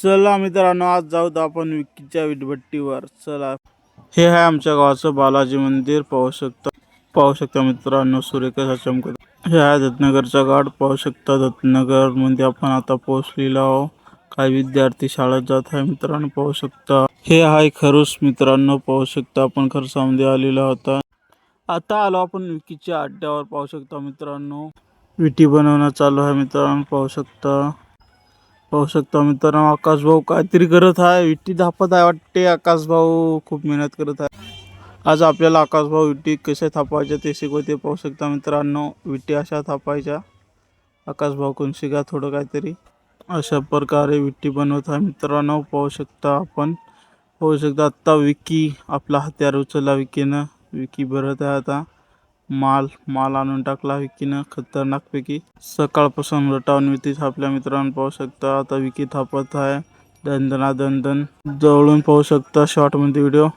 चला मित्रांनो, आज जाऊत आपण विकीच्या वीटभट्टीवर. चला, हे आहे आमच्या गावाचं बालाजी मंदिर. पाहू शकता मित्रांनो, सूर्य कसा चमकत. हे आहे दत्तनगरचा घाट. पाहू शकता दत्तनगर मध्ये आपण आता पोहोचलेलो आहोत. काही विद्यार्थी शाळेत जात आहे मित्रांनो, पाहू शकता. हे आहे खरूस मित्रांनो, पाहू शकता आपण खरसामध्ये आलेला होता. आता आलो आपण विकीच्या अड्ड्यावर. पाहू शकता मित्रांनो, विटी बनवणं चालू आहे मित्रांनो. पाहू शकता मित्रांनो, आकाश भाऊ काहीतरी करत आहे. विटी थापत आहे वाटते. आकाश भाऊ खूप मेहनत करत आहे. आज आपल्याला आकाश भाऊ विटी कशा थापायच्या ते शिकवते. पाहू शकता मित्रांनो, विटी अशा थापायच्या. आकाश भाऊ कोण शिका थोडं काहीतरी. अशा प्रकारे विटी बनवत आहे मित्रांनो. पाहू शकता आपण. पाहू शकता आता विकी आपला हत्यार उचलला विकीनं. विकी भरत आहे आता. माल आणून टाकला विकीनं खतरनाक पैकी. सकाळपासून रटावून विटी थापल्या मित्रांनो. पाहू शकता आता विकी थापत आहे. दंदन जवळून पाहू शकता शॉर्ट मध्ये व्हिडिओ.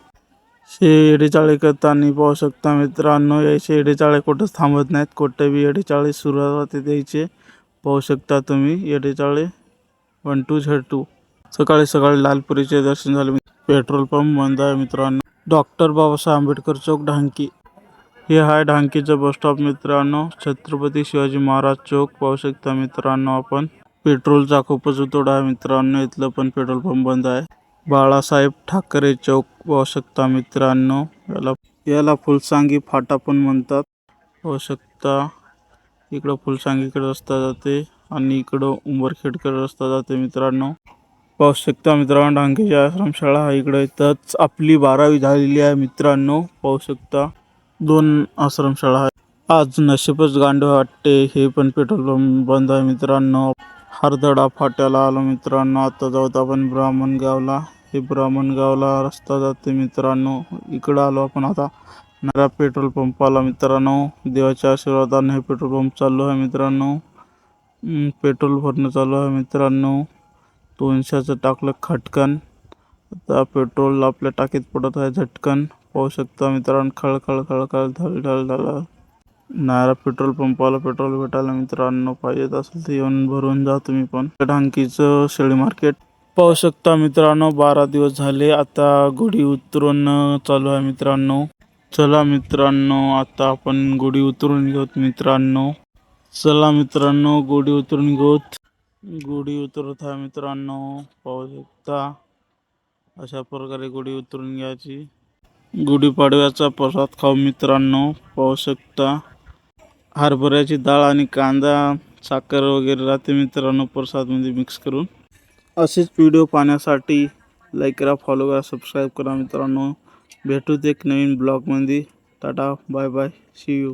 येडेचाळे करताना पाहू शकता मित्रांनो. यायचे येडेचाळे कुठंच थांबत नाहीत. कुठे बी येडेचाळे सुरू होते द्यायचे. पाहू शकता तुम्ही येडेचाळे 1 2 Z2. सकाळी लालपुरीचे दर्शन झाले. पेट्रोल पंप बंद आहे मित्रांनो. डॉक्टर बाबासाहेब आंबेडकर चौक ढांकी. हे आहे ढांकीचं बस स्टॉप मित्रांनो. छत्रपती शिवाजी महाराज चौक. पाहू शकता मित्रांनो आपण. पेट्रोलचा खूपच उतोड आहे मित्रांनो. इथलं पण पेट्रोल पंप बंद आहे. बाळासाहेब ठाकरे चौक पाहू शकता मित्रांनो. याला फुलसांगी फाटा पण म्हणतात. पाहू शकता इकडं फुलसांगीकडे रस्ता जाते आणि इकडं उंबरखेडकडे रस्ता जाते मित्रांनो. पाहू शकता मित्रांनो, ढांकीची आश्रमशाळा इकडे. इथंच आपली 12वी झालेली आहे मित्रांनो. पाहू शकता 2 आश्रमशाळा आहे. आज नशीबच गांडव वाटते. हे पण पेट्रोल पंप बंद आहे मित्रांनो. हरदडा फाट्याला आलो मित्रांनो. आता जाऊत आपण ब्राह्मणगावला. हे ब्राह्मणगावला रस्ता जाते मित्रांनो. इकडं आलो आपण आता. नव्या पेट्रोल पंपाला मित्रांनो. देवाच्या आशीर्वादाने हे पेट्रोल पंप चालू आहे मित्रांनो. पेट्रोल भरणं चालू आहे मित्रांनो. 200चं टाकलं खटकन. आता पेट्रोल आपल्या टाकीत पडत आहे झटकन. पाहू शकता मित्रांनो, खळखळ ढळ. नारा पेट्रोल पंपाला पेट्रोल भेटायला मित्रांनो. पाहिजेत असेल तर येऊन भरून जा तुम्ही पण. ढांकीचं शेळी मार्केट पाहू शकता मित्रांनो. 12 दिवस झाले आता गुढी उतरून चालू आहे मित्रांनो. चला मित्रांनो, आता आपण गुढी उतरून घेऊत मित्रांनो. चला मित्रांनो, गुढी उतरून घेऊत. गुढी उतरत आहे मित्रांनो. पाहू शकता अशा प्रकारे गुढी उतरून घ्यायची. गुढीपाडव्याचा प्रसाद खाऊ मित्रांनो. पाहू शकता हरभऱ्याची डाळ आणि कांदा साखर वगैरे राहते मित्रांनो प्रसादमध्ये मिक्स करून. असेच व्हिडिओ पाहण्यासाठी लाईक करा, फॉलो करा, सबस्क्राईब करा मित्रांनो. भेटूत एक नवीन ब्लॉगमध्ये. Tata bye bye, see you.